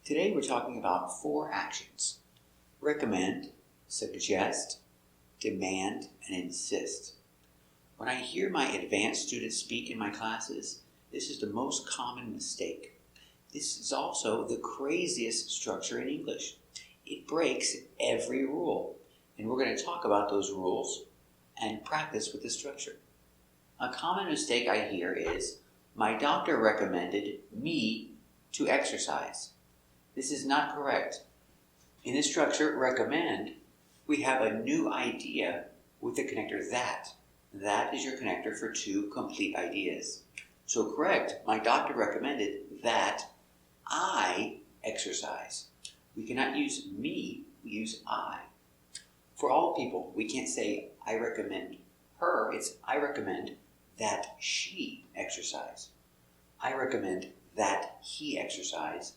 Today we're talking about 4 actions: recommend, suggest, demand, and insist. When I hear my advanced students speak in my classes, this is the most common mistake. This is also the craziest structure in English. It breaks every rule, and we're going to talk about those rules and practice with the structure. A common mistake I hear is, my doctor recommended me to exercise. This is not correct. In the structure recommend, we have a new idea with the connector that. That is your connector for 2 complete ideas. So correct, my doctor recommended that I exercise. We cannot use me, we use I. For all people, we can't say I recommend her, it's I recommend that she exercise. I recommend that he exercise.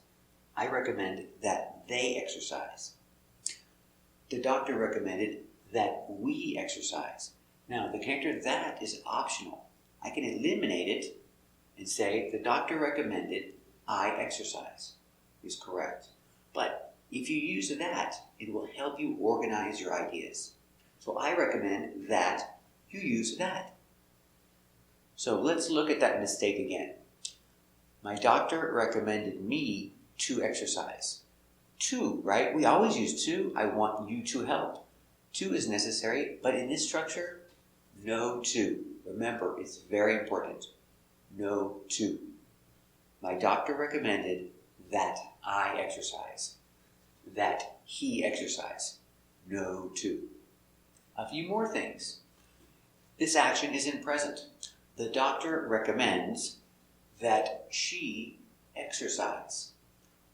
I recommend that they exercise. The doctor recommended that we exercise. Now, the connector that is optional. I can eliminate it and say the doctor recommended I exercise is correct. But if you use that, it will help you organize your ideas. So I recommend that you use that. So let's look at that mistake again. My doctor recommended me to exercise. To, right? We always use to. I want you to help. To is necessary, but in this structure, no to. Remember, it's very important. No to. My doctor recommended that I exercise. That he exercise. No to. A few more things. This action is in present. The doctor recommends that she exercise.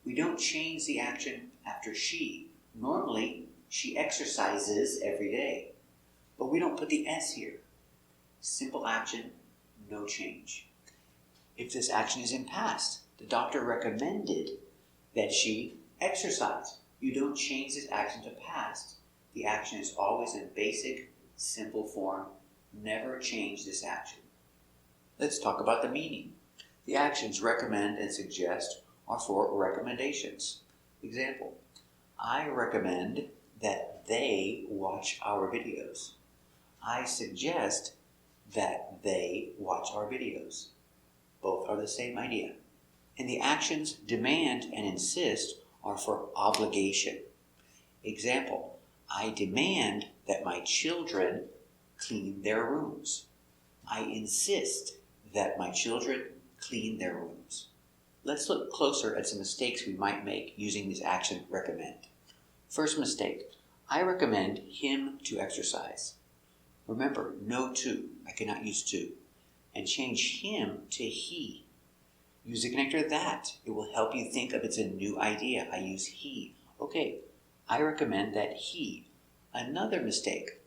We don't change the action after she. Normally, she exercises every day. But we don't put the S here. Simple action, no change. If this action is in past, the doctor recommended that she exercise. You don't change this action to past. The action is always in basic, simple form. Never change this action. Let's talk about the meaning. The actions recommend and suggest are for recommendations. Example, I recommend that they watch our videos. I suggest that they watch our videos. Both are the same idea. And the actions demand and insist are for obligation. Example, I demand that my children clean their rooms. I insist that my children clean their rooms. Let's look closer at some mistakes we might make using this action recommend. First mistake, I recommend him to exercise. Remember, no to, I cannot use to. And change him to he. Use the connector that. It will help you think of it's a new idea. I use he. Okay, I recommend that he. Another mistake,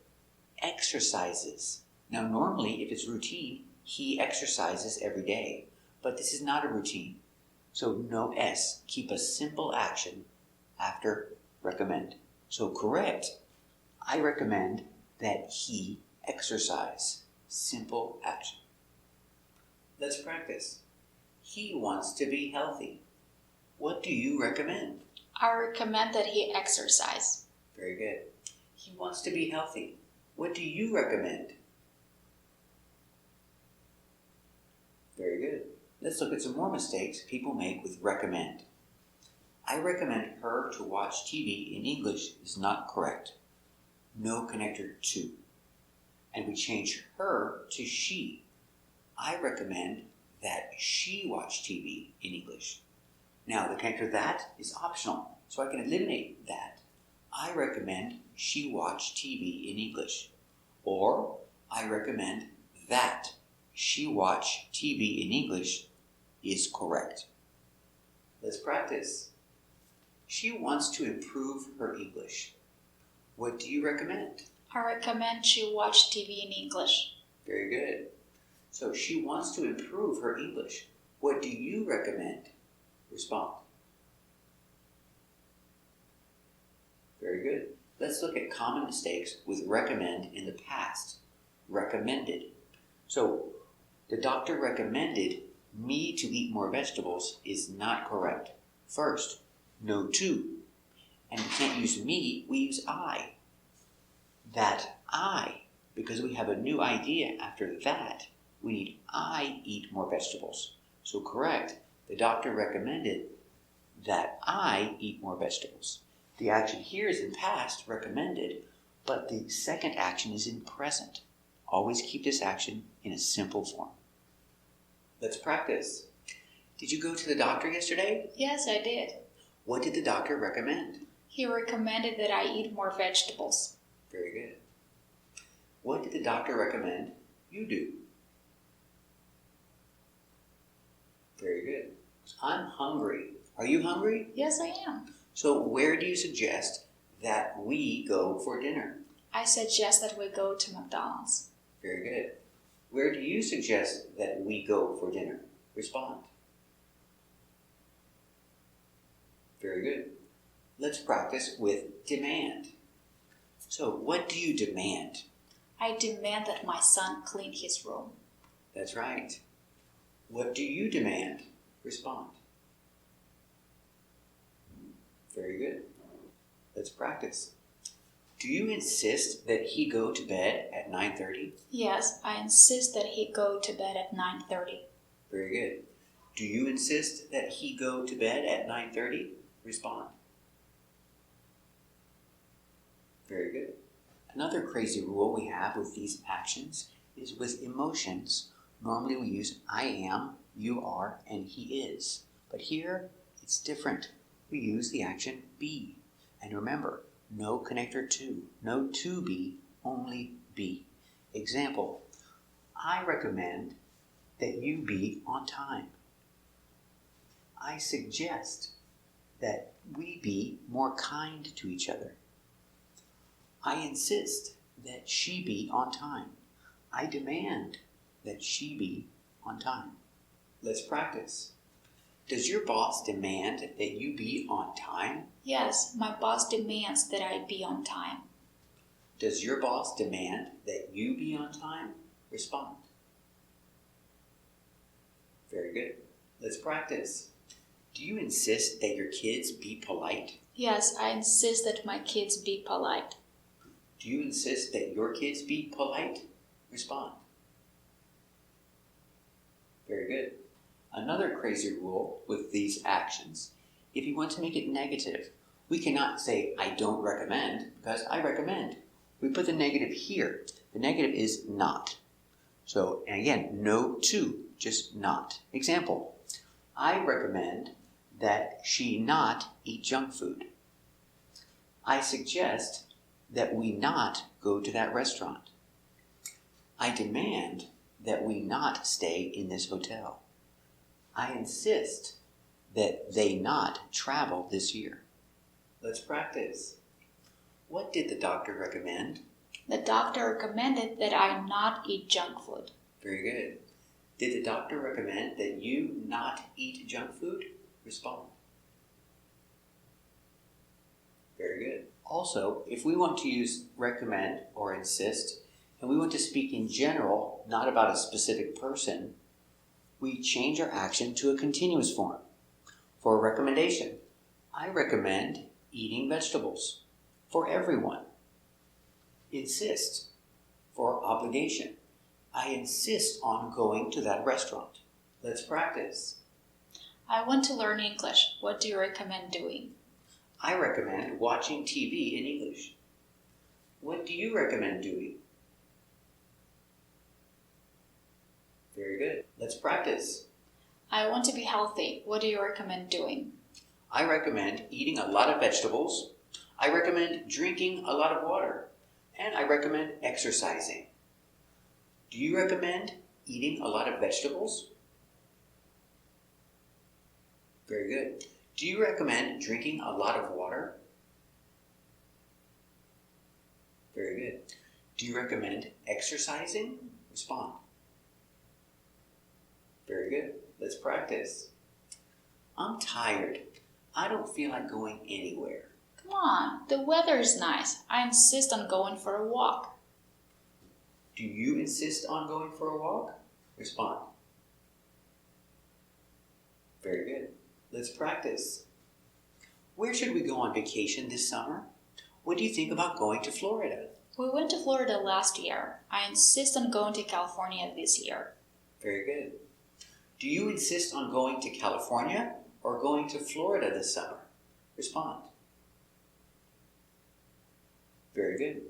exercises. Now normally, if it's routine, he exercises every day. But this is not a routine. So no S. Keep a simple action after recommend. So correct, I recommend that he exercise. Simple action. Let's practice. He wants to be healthy. What do you recommend? I recommend that he exercise. Very good. He wants to be healthy. What do you recommend? Very good. Let's look at some more mistakes people make with recommend. I recommend her to watch TV in English is not correct. No connector to. And we change her to she. I recommend that she watch TV in English. Now the connector that is optional, so I can eliminate that. I recommend she watch TV in English. Or I recommend that she watch TV in English is correct. Let's practice. She wants to improve her English. What do you recommend? I recommend she watch TV in English. Very good. So she wants to improve her English. What do you recommend? Respond. Very good. Let's look at common mistakes with recommend in the past. Recommended. So the doctor recommended me to eat more vegetables is not correct. First, no to. And we can't use me, we use I. That I, because we have a new idea after that, we need I eat more vegetables. So correct, the doctor recommended that I eat more vegetables. The action here is in past, recommended, but the second action is in present. Always keep this action in a simple form. Let's practice. Did you go to the doctor yesterday? Yes, I did. What did the doctor recommend? He recommended that I eat more vegetables. Very good. What did the doctor recommend you do? Very good. I'm hungry. Are you hungry? Yes, I am. So where do you suggest that we go for dinner? I suggest that we go to McDonald's. Very good. Where do you suggest that we go for dinner? Respond. Very good. Let's practice with demand. So what do you demand? I demand that my son clean his room. That's right. What do you demand? Respond. Very good. Let's practice. Do you insist that he go to bed at 9:30? Yes, I insist that he go to bed at 9:30. Very good. Do you insist that he go to bed at 9:30? Respond. Very good. Another crazy rule we have with these actions is with emotions. Normally we use I am, you are, and he is. But here it's different. We use the action be. And remember, no connector to, no to be, only be. Example, I recommend that you be on time. I suggest that we be more kind to each other. I insist that she be on time. I demand that she be on time. Let's practice. Does your boss demand that you be on time? Yes, my boss demands that I be on time. Does your boss demand that you be on time? Respond. Very good. Let's practice. Do you insist that your kids be polite? Yes, I insist that my kids be polite. Do you insist that your kids be polite? Respond. Very good. Another crazy rule with these actions, if you want to make it negative, we cannot say I don't recommend because I recommend. We put the negative here. The negative is not. So, and again, no to, just not. Example, I recommend that she not eat junk food. I suggest that we not go to that restaurant. I demand that we not stay in this hotel. I insist that they not travel this year. Let's practice. What did the doctor recommend? The doctor recommended that I not eat junk food. Very good. Did the doctor recommend that you not eat junk food? Respond. Very good. Also, if we want to use recommend or insist, and we want to speak in general, not about a specific person, we change our action to a continuous form. For a recommendation, I recommend eating vegetables for everyone. Insist. For obligation, I insist on going to that restaurant. Let's practice. I want to learn English. What do you recommend doing? I recommend watching TV in English. What do you recommend doing? Very good. Let's practice. I want to be healthy. What do you recommend doing? I recommend eating a lot of vegetables. I recommend drinking a lot of water. And I recommend exercising. Do you recommend eating a lot of vegetables? Very good. Do you recommend drinking a lot of water? Very good. Do you recommend exercising? Respond. Very good. Let's practice. I'm tired. I don't feel like going anywhere. Come on, the weather is nice. I insist on going for a walk. Do you insist on going for a walk? Respond. Very good. Let's practice. Where should we go on vacation this summer? What do you think about going to Florida? We went to Florida last year. I insist on going to California this year. Very good. Do you insist on going to California or going to Florida this summer? Respond. Very good.